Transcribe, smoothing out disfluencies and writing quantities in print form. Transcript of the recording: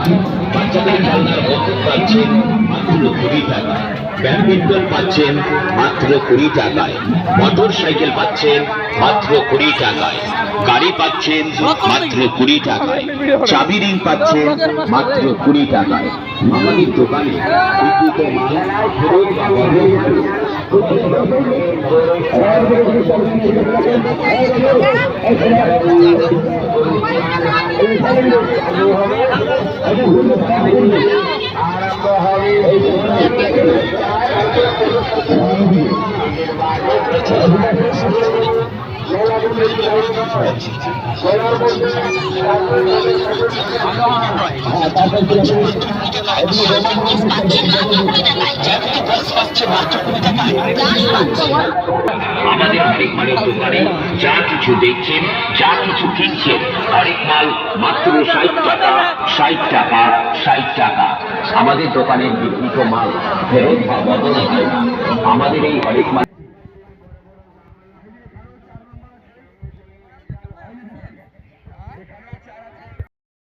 টাকায়, বাচ্চাদের খেলনার বন্দুক পাচ্ছেন মাত্র 20 টাকায়, ব্যাডমিন্টন পাচ্ছেন মাত্র 20 টাকায়, মোটর সাইকেল পাচ্ছেন মাত্র 20 টাকায়, গাড়ি পাচ্ছেন মাত্র 20 টাকায়, চাবি রিং পাচ্ছেন মাত্র 20 টাকায়। আমাদের দোকানে বিক্রিত মাল ফেরত বা বদল করে আমাদের হরেক মালের দোকানে যা কিছু দেখছেন, যা কিছু কিনছেন, হরেক মাল মাত্র 60 টাকা, 60 টাকা, 60 টাকা। আমাদের দোকানের বিক্রিত মাল ফেরত বা বদল হয় না। আমাদের এই হরেক মাল